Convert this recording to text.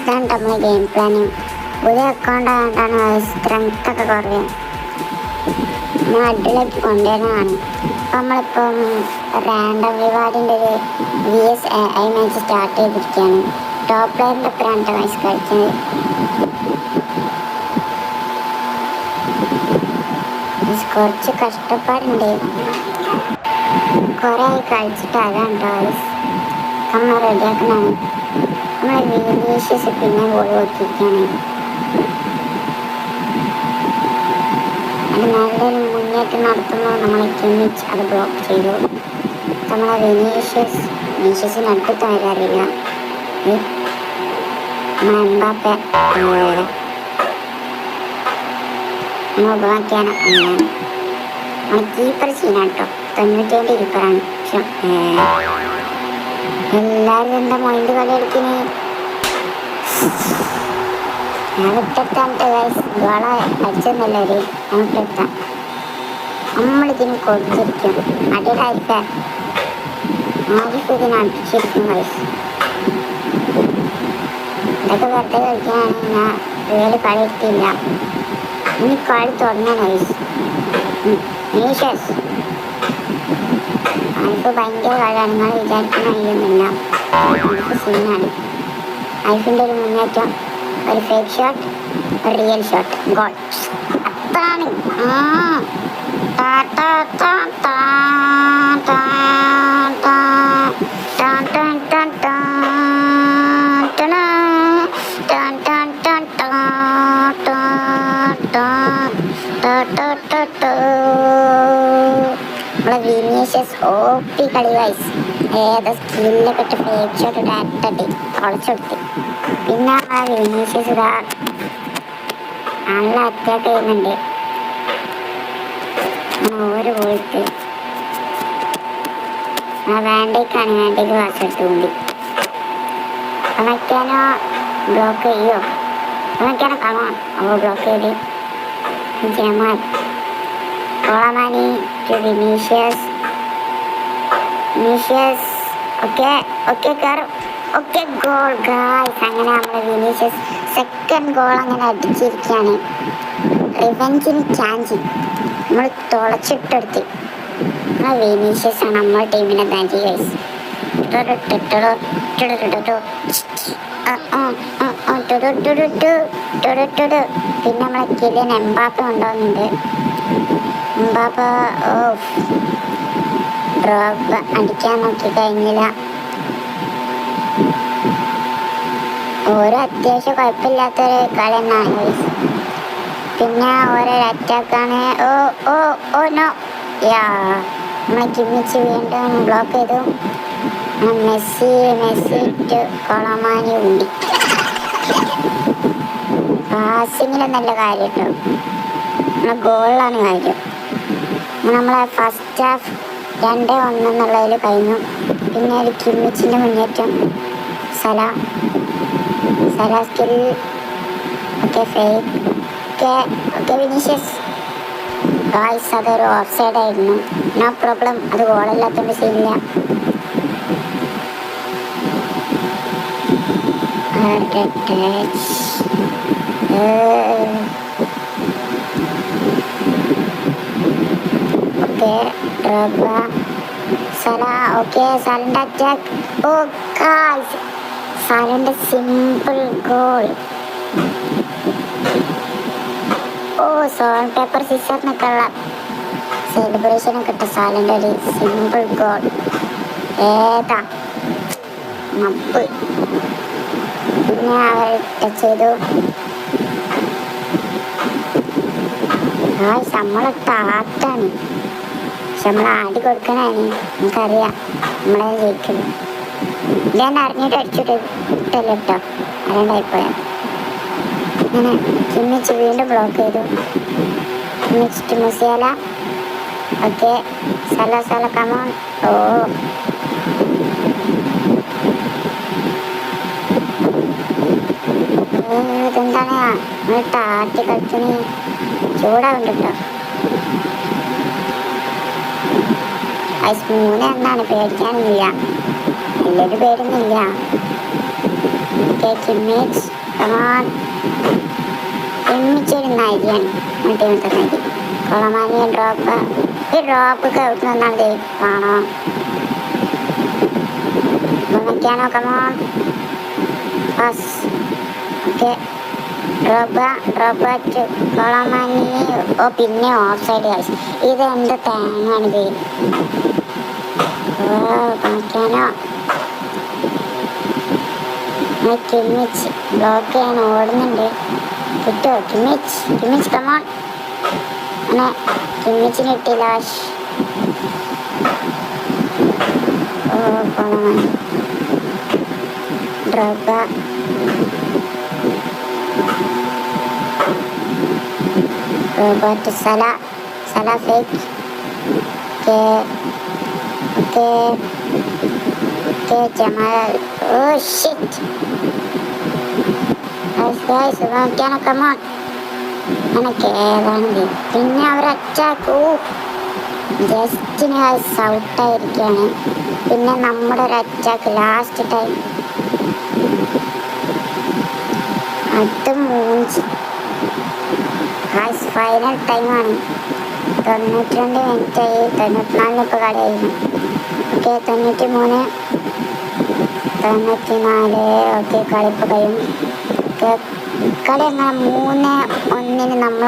ഇതാണ് നമ്മളെ game planning. പുതിയ അക്കൗണ്ട് ആയതുകൊണ്ടാണ് സ്ട്രെങ്ത് ഒക്കെ കുറയും. ഞാൻ അടിയിലേക്ക് കൊണ്ടുവരുന്നതാണ്. അപ്പം നമ്മളിപ്പം റാൻഡം റിവാർഡിൻ്റെ ഒരു VS AI മാച്ച് സ്റ്റാർട്ട് ചെയ്തിരിക്കുകയാണ്. ടോപ്പ് പ്ലെയറിൻ്റെ ഒപ്പരാണ് മാച്ച് കളിക്കുന്നത്. കുറച്ച് കഷ്ടപ്പാടുണ്ട്, കുറേ കളിച്ചിട്ട് അതാണ് ടോയ്സ് നമ്മൾ റെഡിയാക്കുന്നതാണ്. നമ്മളെ വിനീഷ്യസ് പിന്നെ ബോൾ നോക്കിയിരിക്കുകയാണ്. അത് നല്ലൊരു മുന്നേറ്റം നടത്തുമ്പോൾ നമ്മളെ കിമ്മിച്ച് അത് ബ്ലോക്ക് ചെയ്തു. നമ്മളെ വിനീഷ്യസിന് അടുത്ത് വരാറില്ല. നമ്മളെ എംബാപ്പെ ഉപവാക്കിയാണ്. നമ്മളെ കീപ്പർ സീനാട്ടോ, 97 കീപ്പറാണ്. എല്ലാവരും എന്താ മൊയിൻ്റ് കളി കളിക്കണേ? ഞാൻ വിട്ടെത്താൻ ഗോള അടിച്ചെന്നല്ലേ നമുക്കെത്താം. നമ്മളിതിന് കൊടുത്തിരിക്കും. അടിയിലായിട്ട ആരിഫ് ഇതിന് അടിച്ചിരിക്കും വയസ്സ്. ഇതൊക്കെ വെറുതെ കളിക്കാനാണെങ്കിൽ ഞാൻ വേറെ കളി എടുത്തില്ല. ഇനി കളി തുടങ്ങാൻ വയസ്സ്. ആരിഫ് ഭയങ്കര കളിയാണ്. നിങ്ങൾ വിചാരിക്കുന്ന കഴിയുന്നില്ല. ആരിഫ് സീനാണ്. ആരിഫിൻ്റെ ഒരു മുന്നേറ്റം, ഒരു ഫേക്ക് ഷോട്ട്, ഒരു റിയൽ ഷോട്ട്, ഗോൾ. അതാണ് നമ്മളെ വിനീഷ്യസ് OP കളി വയസ്സ്. ഏതോ സ്കില്ലൊക്കെ ഇട്ട് ഫേക്ക് ഷോട്ട് ഇട്ട് അറ്റട്ടി തുളച്ചെടുത്ത്. പിന്നെ ആ വിനീഷ്യസ് ഇതാ നല്ല അറ്റാക്ക് ചെയ്യുന്നുണ്ട്. ഓര് പോയിട്ട് വേണ്ടേക്കാണ്, വേണ്ടേക്ക് പാസ് എടുത്ത് കൊണ്ടി മെക്കാനോ ബ്ലോക്ക് ചെയ്യോ? മെക്കാനോ കാണാം. അപ്പോൾ ബ്ലോക്ക് ചെയ്ത് ജമാൽ കോളമാനി ടു വിനീഷ്യസ്. ഓക്കെ കയറും. Okay goal guys. അങ്ങനെ നമ്മളെ വിനീഷ്യസ് സെക്കൻഡ് ഗോൾ അങ്ങനെ അടിച്ചിരിക്കുകയാണ്. റിവെഞ്ചിന് ചാൻസ് നമ്മൾ തുളച്ചിട്ടെടുത്ത്. നമ്മളെ വിനീഷ്യസ് ആണ് നമ്മുടെ ടീമിനെ താങ്ക് യു ഗൈസ്. പിന്നെ നമ്മളെ കിലിയൻ എംബാപ്പ കൊണ്ടുവന്നുണ്ട്. എംബാപ്പ ഡ്രോപ്പ് അടിക്കാൻ നോക്കി കഴിഞ്ഞില്ല. ഓരോ അത്യാവശ്യം കുഴപ്പമില്ലാത്തൊരു കളി തന്നെയാണ് ഗൈസ്. പിന്നെ ഓരോ അറ്റാക്കാണ്. നോ യാ നമ്മളെ കിമ്മിച്ച് വീണ്ടും ബ്ലോക്ക് ചെയ്തു. മെസ്സി ടു കൊളമാനി ഉണ്ട്. പാസിങ്ങിൽ നല്ല കാര്യം കേട്ടോ. നമ്മളെ ഗോളിലാണ് കാര്യം. നമ്മളെ ഫസ്റ്റ് ഹാഫ് 2-1 എന്നുള്ളതിൽ കഴിഞ്ഞു. പിന്നെ ഒരു കിമ്മിച്ചിൻ്റെ മുന്നേറ്റം, Salah skill. Okay fake. Okay Vinicius guys. അതൊരു ഓഫ് സൈഡ് ആയിരുന്നു. No problem. അത് ഗോളില്ലാത്തതുകൊണ്ട് സീനില്ല. Okay Salah. ഓക്കെ സലൻ്റെ അറ്റാക്ക്. ഓ ഗായ്സ്, സലൻ്റെ സിമ്പിൾ ഗോൾ. സോൺ പേപ്പർ സിസറിനൊക്കെയുള്ള സെലിബ്രേഷനൊക്കെ ഇട്ട് സലൻ്റെ ഒരു സിമ്പിൾ ഗോൾ. ഏതാ മപ്പ്. പിന്നെ അവർ ടച്ച് ചെയ്തു. നമ്മളൊക്കെ ആട്ടാണ്, പക്ഷെ നമ്മൾ ആടി കൊടുക്കണാണ്. നമുക്കറിയാം നമ്മളെ ജയിക്കുന്നത്. ഞാൻ അറിഞ്ഞിട്ട് അടിച്ചിട്ട് ഇട്ടല്ലോ കേട്ടോ, അറിയണ്ടായിപ്പോയ. അങ്ങനെ കിമ്മിച്ച് വീണ്ടും ബ്ലോക്ക് ചെയ്തു. കിമ്മിച്ചിട്ട് മുസിയാല. ഓക്കെ സല കമോൺ. ഇതെന്താണ് നമ്മൾ താട്ടി കളിച്ചിന്? ചൂടാവുണ്ട് കേട്ടോ. 3 എന്താണ് പേടിക്കാനൊന്നുമില്ല, എല്ലാവരും പേരൊന്നുമില്ല. Okay Kimmich come on. കിമ്മിച്ച് ഒരു നരിയാണ്, മുട്ട നരി. കൊളമാനിയ ഡ്രോപ്പ്. ഈ ഡ്രോപ്പൊക്കെ എവിടെ നിന്നാണ് കാണോ? മെക്കാനോ come on pass. Okay drop to Kolo Muani. Oh പിന്നെ ഓഫ് സൈഡ് ഗൈസ്. ഇത് എന്ത് തേങ്ങാണിത്? ഓ മെക്കാനോ. കിമ്മിച്ച് ബ്ലോക്ക് ചെയ്യാൻ ഓടുന്നുണ്ട്. കിട്ടോ? Kimmich come on. അങ്ങനെ കിമ്മിച്ചിന് കിട്ടിയില്ല. Oh Kolo Muani drop. Robot salah fake. Okay, Jamal. Oh shit. Guys, come on. എനിക്ക് ഏതാണ്ട് പിന്നെ അവർ അറ്റാക്ക്. ജസ്റ്റിന് ഔട്ടായിരിക്കുകയാണ്. പിന്നെ നമ്മുടെ ഒരു അറ്റാക്ക് ലാസ്റ്റ് ടൈം. അത് മൂഞ്ചി. ഫൈനൽ ടൈമാണ്. 92 മിനിറ്റായി. 94 ഇപ്പോൾ കളിയായിരുന്നു. ഓക്കെ 93 94. ഓക്കെ കളിപ്പോൾ കഴിയും. കളി അങ്ങനെ 3-1 നമ്മൾ